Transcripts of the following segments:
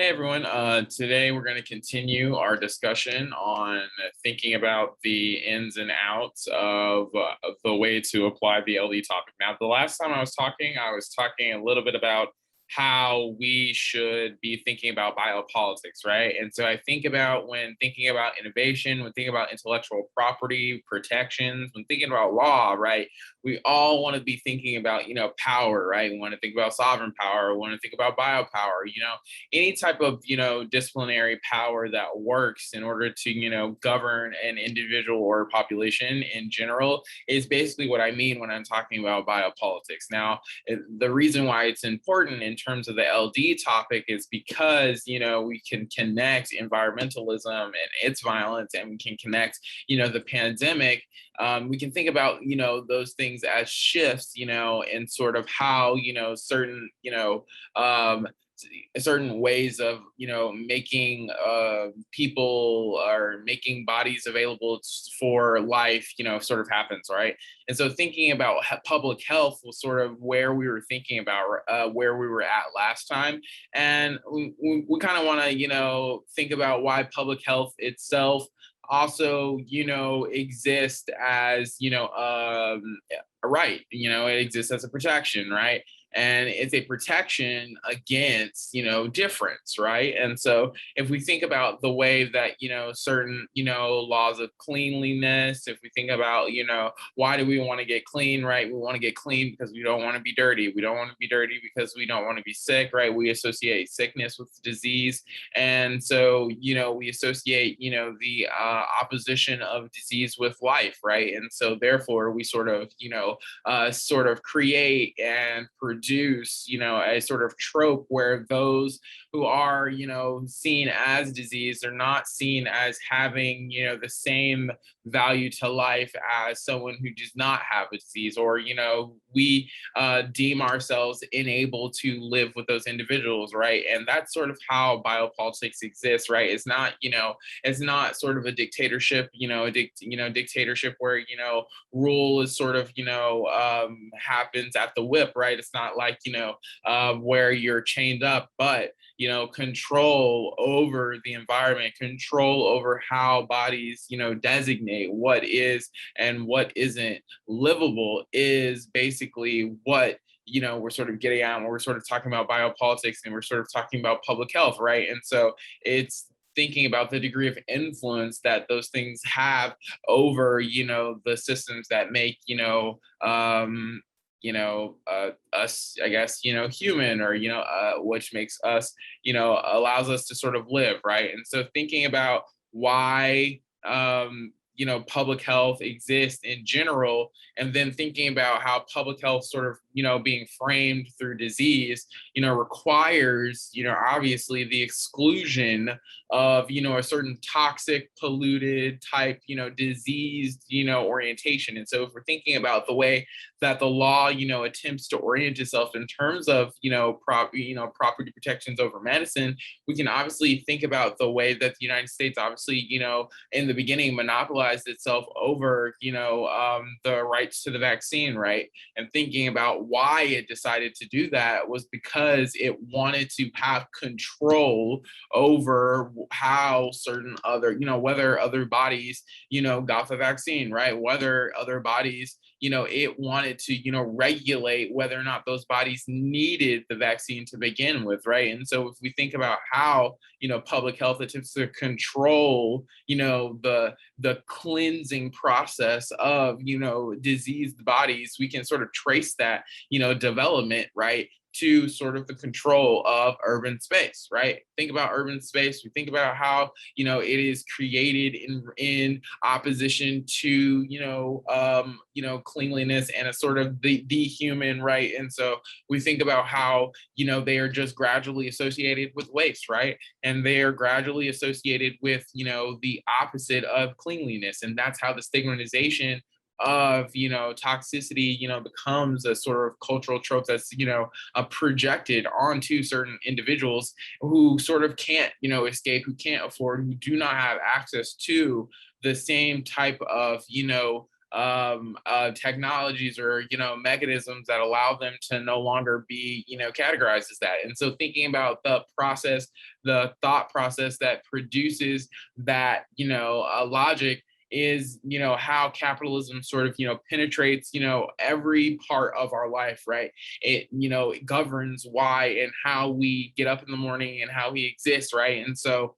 Hey everyone, today we're going to continue our discussion on thinking about the ins and outs of the way to apply the LD topic. Now, the last time I was talking a little bit about how we should be thinking about biopolitics, right? And so I think about when thinking about innovation, when thinking about intellectual property protections, when thinking about law, right? We all want to be thinking about, power, right? We want to think about sovereign power, we want to think about biopower, any type of disciplinary power that works in order to govern an individual or population in general is basically what I mean when I'm talking about biopolitics. Now, the reason why it's important in terms of the LD topic is because we can connect environmentalism and its violence, and we can connect the pandemic. We can think about those things as shifts, and sort of how certain um, certain ways of making people or making bodies available for life sort of happens, right? And so thinking about public health was sort of where we were thinking about where we were at last time. And we kind of want to think about why public health itself also exist as a right. It exists as a protection, right? And it's a protection against difference, right? And so if we think about the way that certain laws of cleanliness, if we think about why do we want to get clean, right? We want to get clean because we don't want to be dirty. We don't want to be dirty because we don't want to be sick, right? We associate sickness with disease. And so we associate the opposition of disease with life, right? And so therefore we sort of create and produce, a sort of trope where those who are, seen as diseased are not seen as having, the same value to life as someone who does not have a disease, or, we deem ourselves unable to live with those individuals, right? And that's sort of how biopolitics exists, right? It's not sort of a dictatorship, dictatorship where, rule is sort of, happens at the whip, right? It's not like, where you're chained up, but, control over the environment, control over how bodies, designate what is and what isn't livable is basically what we're sort of getting at when we're sort of talking about biopolitics and we're sort of talking about public health, right? And so it's thinking about the degree of influence that those things have over the systems that make us, I guess, human, or which makes us, allows us to sort of live, right? And so thinking about why public health exists in general, and then thinking about how public health sort of being framed through disease requires obviously the exclusion of a certain toxic, polluted type diseased orientation. And so if we're thinking about the way that the law attempts to orient itself in terms of property protections over medicine, we can obviously think about the way that the United States obviously in the beginning monopolized itself over the rights to the vaccine, right? And thinking about why it decided to do that was because it wanted to have control over how certain other whether other bodies got the vaccine, right? Whether other bodies it wanted to regulate whether or not those bodies needed the vaccine to begin with, right? And so if we think about how public health attempts to control the cleansing process of diseased bodies, we can sort of trace that development, right, to sort of the control of urban space, right? Think about urban space. We think about how it is created in opposition to cleanliness and a sort of the human, right? And so we think about how they are just gradually associated with waste, right? And they are gradually associated with the opposite of cleanliness, and that's how the stigmatization of toxicity becomes a sort of cultural trope that's projected onto certain individuals who sort of can't escape, who can't afford, who do not have access to the same type of technologies or mechanisms that allow them to no longer be categorized as that. And so thinking about the thought process that produces that logic is how capitalism sort of penetrates every part of our life, right? It governs why and how we get up in the morning and how we exist, right? And so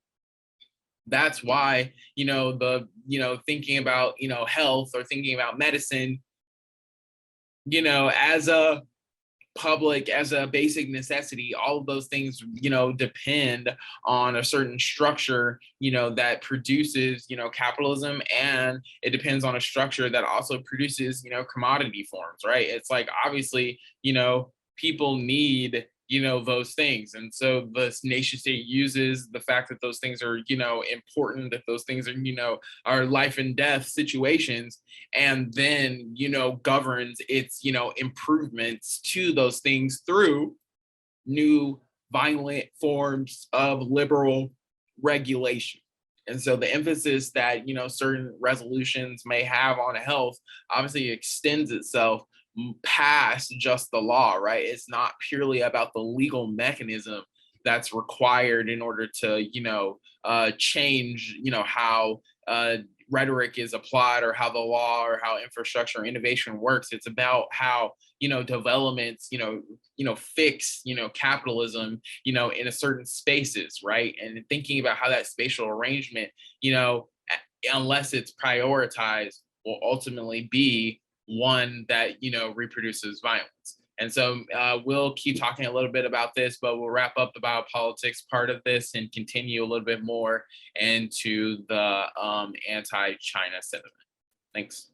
that's why the thinking about health or thinking about medicine as a as a basic necessity, all of those things depend on a certain structure that produces capitalism, and it depends on a structure that also produces commodity forms, right? It's like, obviously people need those things, and so the nation state uses the fact that those things are important, that those things are life and death situations, and then governs its improvements to those things through new violent forms of liberal regulation. And so the emphasis that certain resolutions may have on health obviously extends itself past just the law, right? It's not purely about the legal mechanism that's required in order to change how rhetoric is applied, or how the law or how infrastructure innovation works. It's about how developments fix capitalism in a certain spaces, right? And thinking about how that spatial arrangement unless it's prioritized, will ultimately be one that reproduces violence. And so we'll keep talking a little bit about this, but we'll wrap up the biopolitics part of this and continue a little bit more into the anti-China sentiment. Thanks.